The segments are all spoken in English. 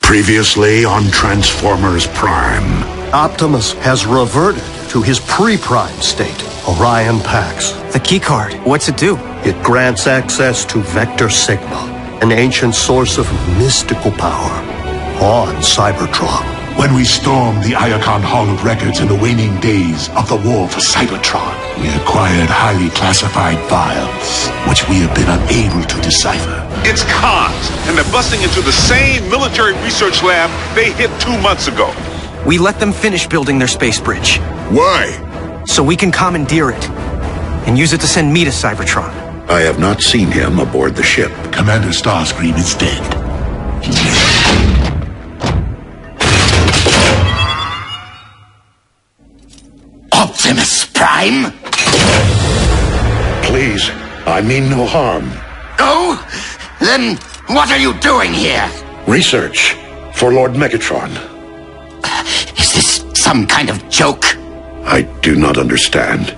Previously on Transformers Prime. Optimus has reverted to his pre-Prime state, Orion Pax. The keycard, what's it do? It grants access to Vector Sigma, an ancient source of mystical power on Cybertron. When we stormed the Iacon Hall of Records in the waning days of the war for Cybertron, we acquired highly classified files, which we have been unable to decipher. It's cons, and they're busting into the same military research lab they hit 2 months ago. We let them finish building their space bridge. Why? So we can commandeer it and use it to send me to Cybertron. I have not seen him aboard the ship. Commander Starscream is dead. Optimus Prime? Please, I mean no harm. Oh? Then what are you doing here? Research for Lord Megatron. Is this some kind of joke? I do not understand.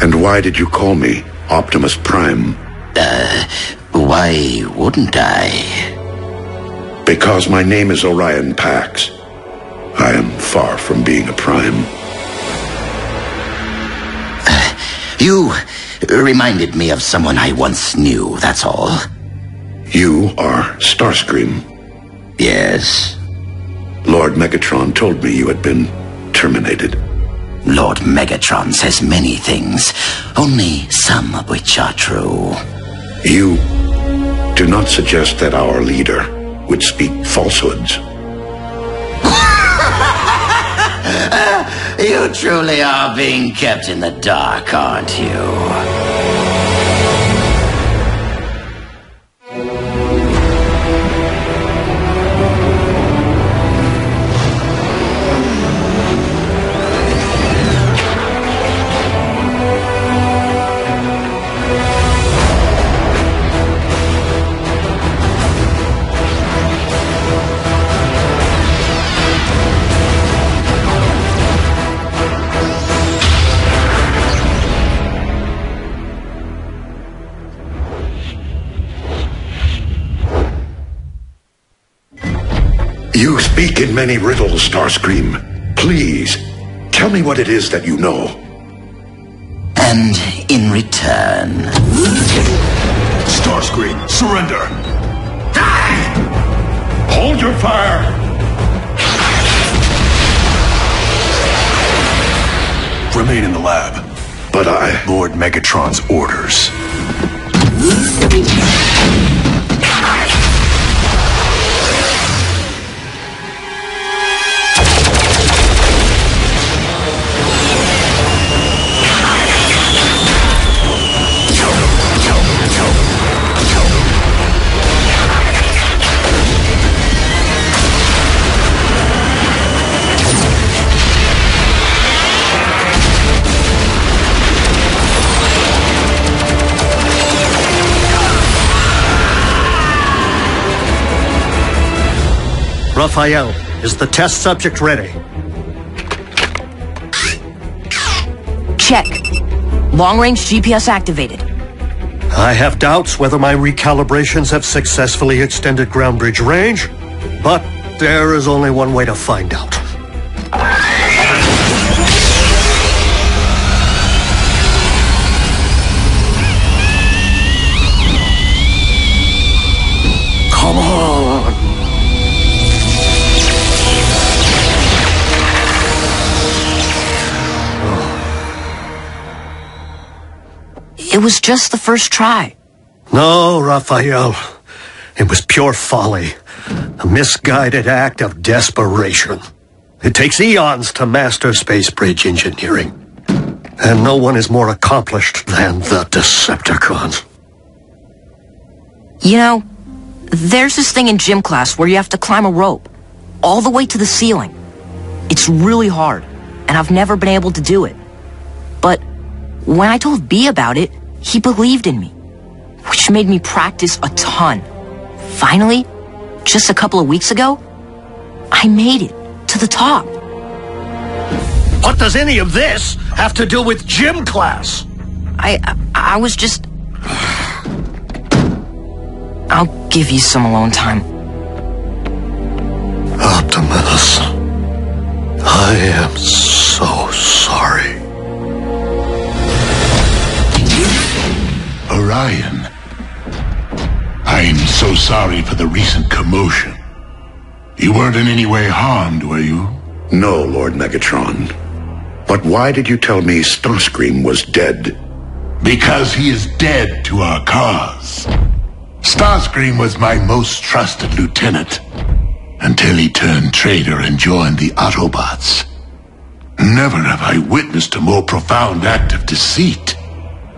And why did you call me Optimus Prime? Why wouldn't I? Because my name is Orion Pax. I am far from being a Prime. You reminded me of someone I once knew, that's all. You are Starscream. Yes. Lord Megatron told me you had been terminated. Lord Megatron says many things, only some of which are true. You do not suggest that our leader would speak falsehoods. You truly are being kept in the dark, aren't you? You speak in many riddles, Starscream. Please, tell me what it is that you know. And in return... Starscream, surrender! Hold your fire! Remain in the lab. But I... Lord Megatron's orders. Raphael, is the test subject ready? Check. Long-range GPS activated. I have doubts whether my recalibrations have successfully extended ground bridge range, but there is only one way to find out. Come on! It was just the first try. No, Raphael. It was pure folly. A misguided act of desperation. It takes eons to master space bridge engineering. And no one is more accomplished than the Decepticons. You know, there's this thing in gym class where you have to climb a rope all the way to the ceiling. It's really hard, and I've never been able to do it. But when I told B about it, he believed in me, which made me practice a ton. Finally, just a couple of weeks ago, I made it to the top. What does any of this have to do with gym class? I was just... I'll give you some alone time. Optimus, I am so sorry. Orion, I'm so sorry for the recent commotion. You weren't in any way harmed, were you? No, Lord Megatron. But why did you tell me Starscream was dead? Because he is dead to our cause. Starscream was my most trusted lieutenant, until he turned traitor and joined the Autobots. Never have I witnessed a more profound act of deceit.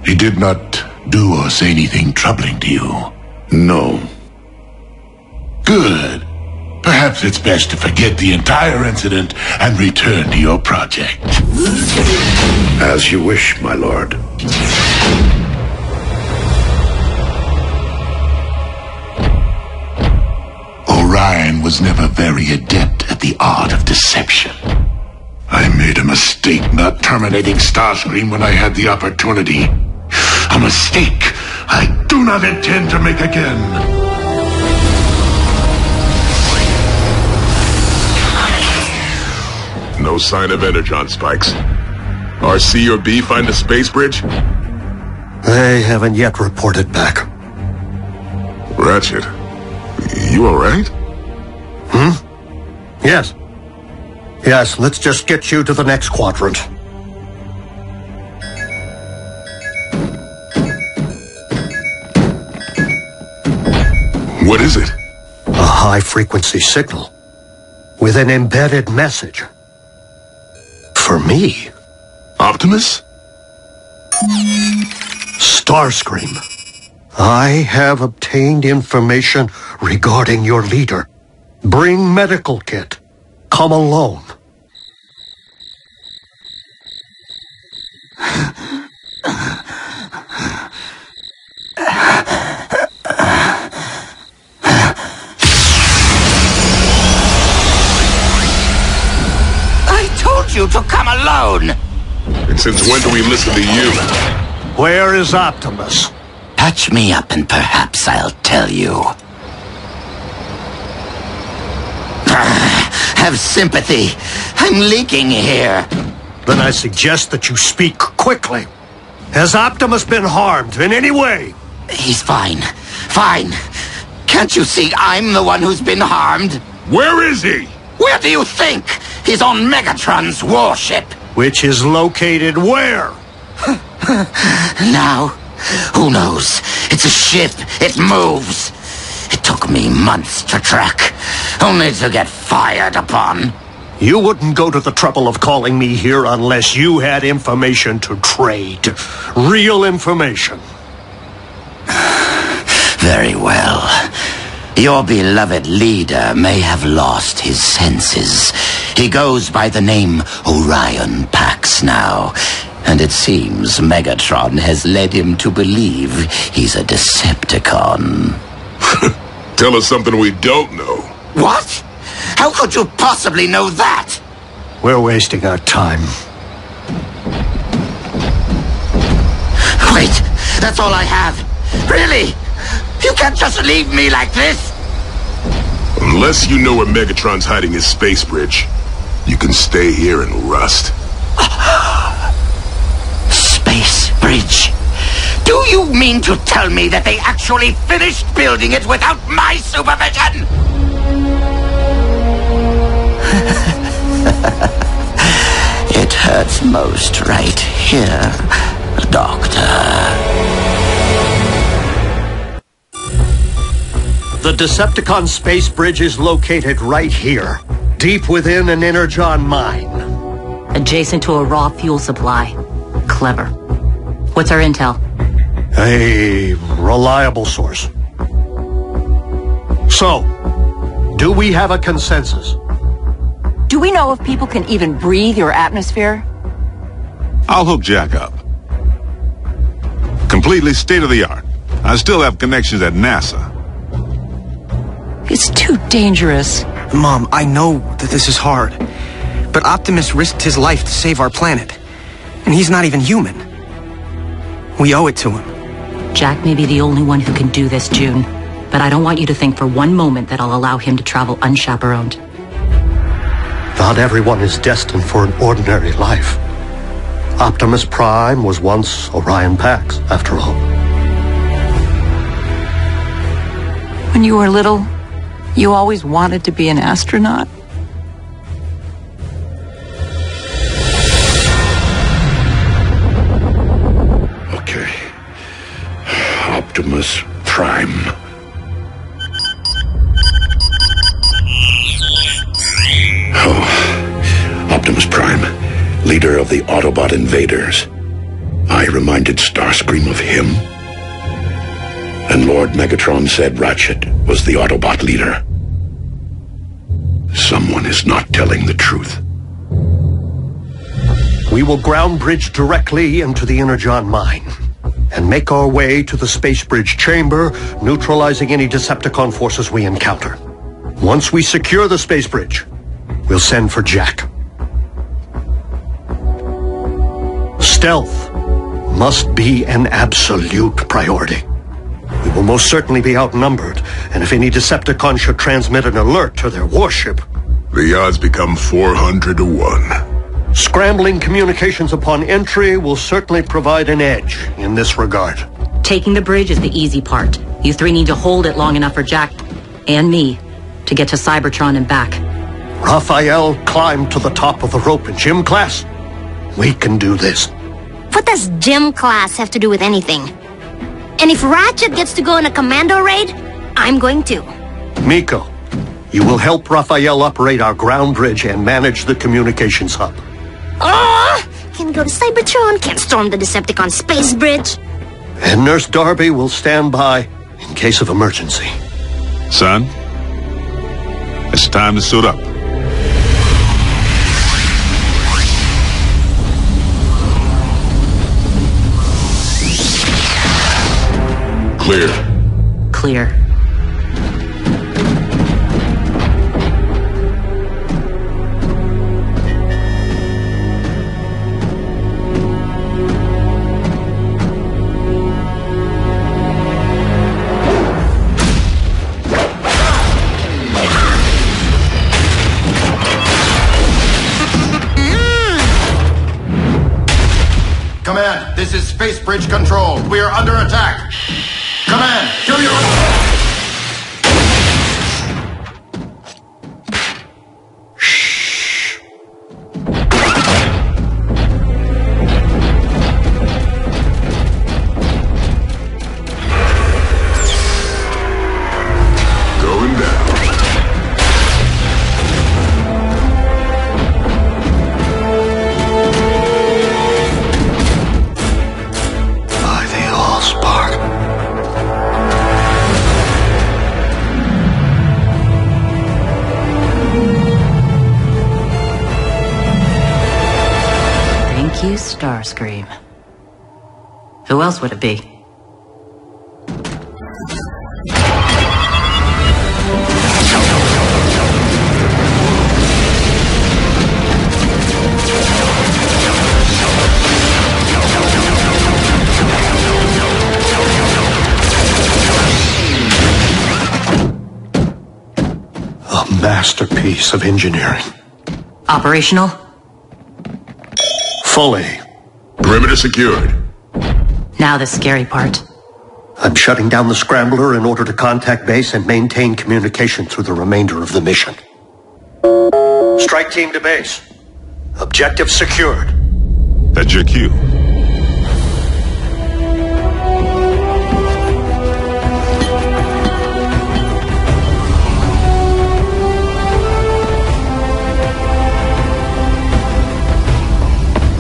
He did not do or say anything troubling to you. No. Good. Perhaps it's best to forget the entire incident and return to your project. As you wish, my lord. Orion was never very adept at the art of deception. I made a mistake not terminating Starscream when I had the opportunity. A mistake I do not intend to make again. No sign of Energon spikes. RC or B find the space bridge? They haven't yet reported back. Ratchet, you alright? Yes. Yes, let's just get you to the next quadrant. What is it? A high-frequency signal with an embedded message. For me. Optimus? Starscream. I have obtained information regarding your leader. Bring medical kit. Come alone. I told you to come alone! And since when do we listen to you? Where is Optimus? Patch me up and perhaps I'll tell you. Have sympathy. I'm leaking here. Then I suggest that you speak quickly. Has Optimus been harmed in any way? He's fine. Fine. Can't you see I'm the one who's been harmed? Where is he? Where do you think? He's on Megatron's warship. Which is located where? Now, who knows? It's a ship. It moves. It took me months to track, only to get fired upon. You wouldn't go to the trouble of calling me here unless you had information to trade. Real information. Very well. Your beloved leader may have lost his senses. He goes by the name Orion Pax now, and it seems Megatron has led him to believe he's a Decepticon. Tell us something we don't know. What? How could you possibly know that? We're wasting our time. Wait, that's all I have. Really? You can't just leave me like this. Unless you know where Megatron's hiding his space bridge, you can stay here and rust. Space bridge? Do you mean to tell me that they actually finished building it without my supervision? It hurts most right here, Doctor. The Decepticon space bridge is located right here, deep within an Energon mine. Adjacent to a raw fuel supply. Clever. What's our intel? A reliable source. So, do we have a consensus? Do we know if people can even breathe your atmosphere? I'll hook Jack up. Completely state-of-the-art. I still have connections at NASA. It's too dangerous. Mom, I know that this is hard, but Optimus risked his life to save our planet. And he's not even human. We owe it to him. Jack may be the only one who can do this, June. But I don't want you to think for one moment that I'll allow him to travel unchaperoned. Not everyone is destined for an ordinary life. Optimus Prime was once Orion Pax, after all. When you were little, you always wanted to be an astronaut? Okay. Optimus Prime. Oh, Optimus Prime, leader of the Autobot invaders. I reminded Starscream of him. And Lord Megatron said Ratchet was the Autobot leader. Someone is not telling the truth. We will ground bridge directly into the Energon mine and make our way to the space bridge chamber, neutralizing any Decepticon forces we encounter. Once we secure the space bridge, we'll send for Jack. Stealth must be an absolute priority. We will most certainly be outnumbered, and if any Decepticon should transmit an alert to their warship... The odds become 400 to 1. Scrambling communications upon entry will certainly provide an edge in this regard. Taking the bridge is the easy part. You three need to hold it long enough for Jack and me to get to Cybertron and back. Raphael climbed to the top of the rope in gym class. We can do this. What does gym class have to do with anything? And if Ratchet gets to go on a commando raid, I'm going to. Miko, you will help Raphael operate our ground bridge and manage the communications hub. Can't go to Cybertron, can't storm the Decepticon space bridge. And Nurse Darby will stand by in case of emergency. Son, it's time to suit up. Clear. Clear. Command, this is Space Bridge Control. We are under attack. Command, kill your... Going down. By the Allspark. Thank you, Starscream. Who else would it be? A masterpiece of engineering. Operational? Fully. Perimeter secured. Now the scary part. I'm shutting down the scrambler in order to contact base and maintain communication through the remainder of the mission. Strike team to base. Objective secured. That's your cue.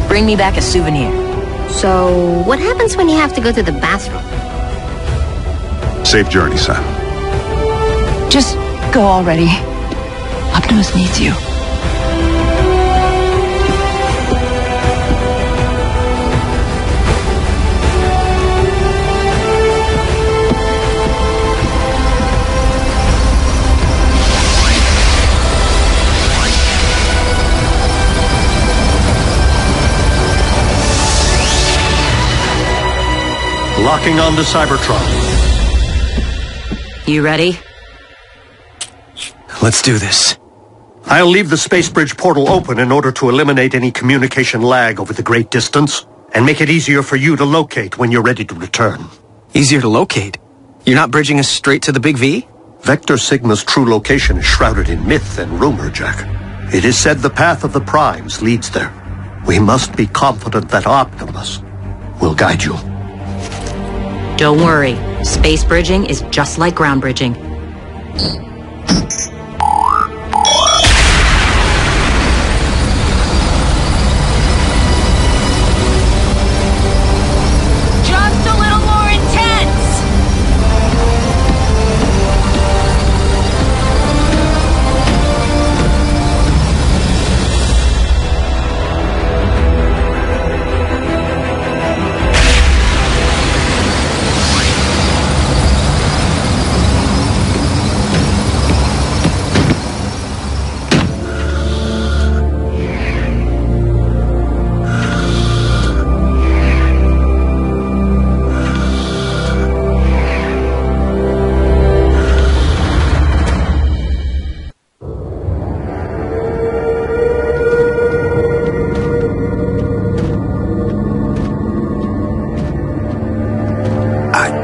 Bring me back a souvenir. So, what happens when you have to go to the bathroom? Safe journey, son. Just go already. Optimus needs you. Locking onto Cybertron. You ready? Let's do this. I'll leave the space bridge portal open in order to eliminate any communication lag over the great distance, and make it easier for you to locate when you're ready to return. Easier to locate? You're not bridging us straight to the Big V? Vector Sigma's true location is shrouded in myth and rumor, Jack. It is said the path of the Primes leads there. We must be confident that Optimus will guide you. Don't worry. Space bridging is just like ground bridging. Just a little more intense!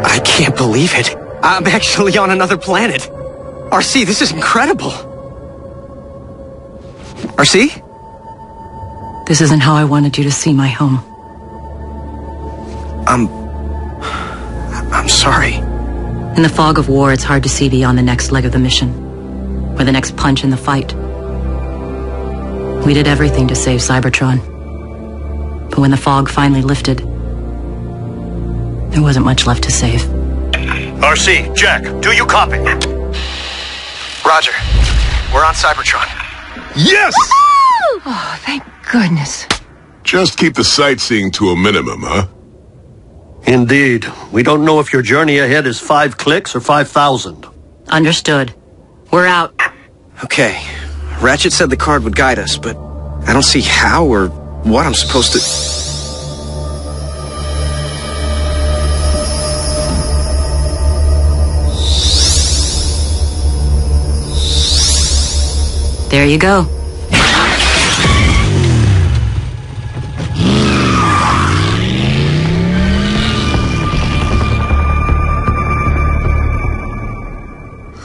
I can't believe it. I'm actually on another planet. RC, this is incredible. RC? This isn't how I wanted you to see my home. I'm sorry. In the fog of war, it's hard to see beyond the next leg of the mission, or the next punch in the fight. We did everything to save Cybertron. But when the fog finally lifted, there wasn't much left to save. RC, Jack, do you copy? Roger. We're on Cybertron. Yes! Oh, thank goodness. Just keep the sightseeing to a minimum, huh? Indeed. We don't know if your journey ahead is 5 clicks or 5,000. Understood. We're out. Okay. Ratchet said the card would guide us, but I don't see how or what I'm supposed to... There you go.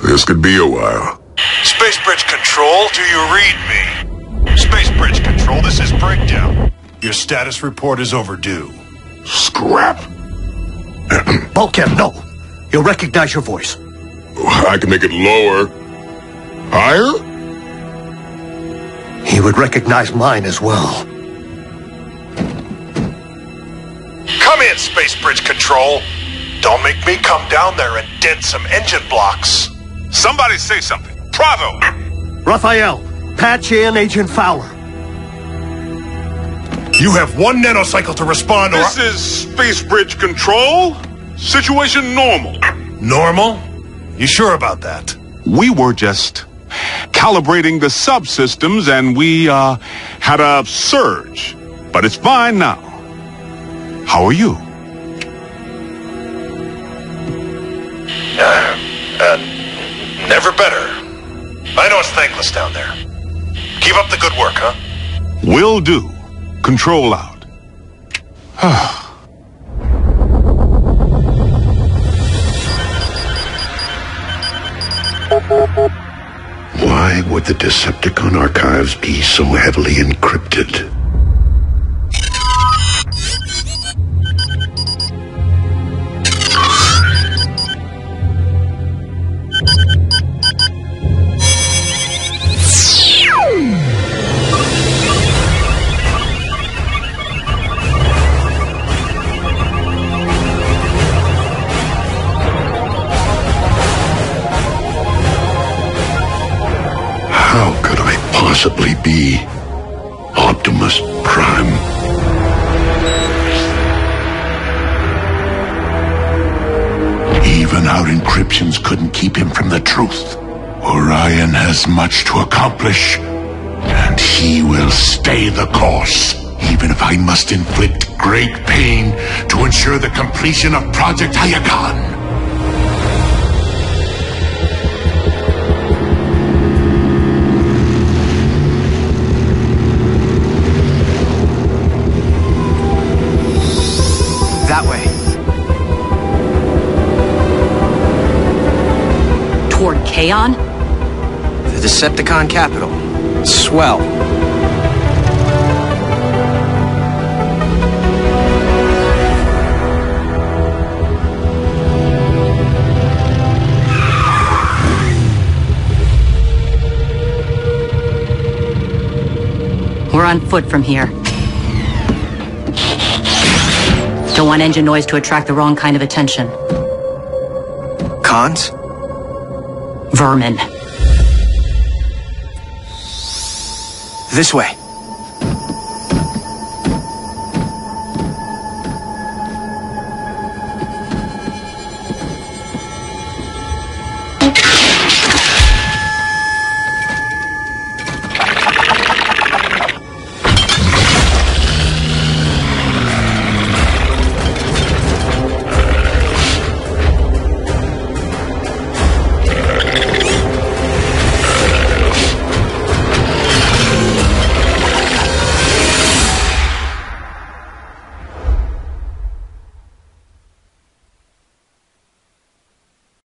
This could be a while. Space Bridge Control, do you read me? Space Bridge Control, this is Breakdown. Your status report is overdue. Scrap. Bulkhead, no. He'll recognize your voice. I can make it lower. Higher? He would recognize mine as well. Come in, Space Bridge Control. Don't make me come down there and dent some engine blocks. Somebody say something. Bravo! Raphael, patch in Agent Fowler. You have 1 nanocycle to respond or... This is Space Bridge Control. Situation normal. Normal? You sure about that? We were just calibrating the subsystems and we had a surge. But it's fine now. How are you? Never better. I know it's thankless down there. Keep up the good work, huh? Will do. Control out. Why would the Decepticon archives be so heavily encrypted? How could I possibly be Optimus Prime? Even our encryptions couldn't keep him from the truth. Orion has much to accomplish, and he will stay the course, even if I must inflict great pain to ensure the completion of Project Hayakon. Aeon? The Decepticon capital. Swell. We're on foot from here. Don't want engine noise to attract the wrong kind of attention. Cons? Vermin. This way.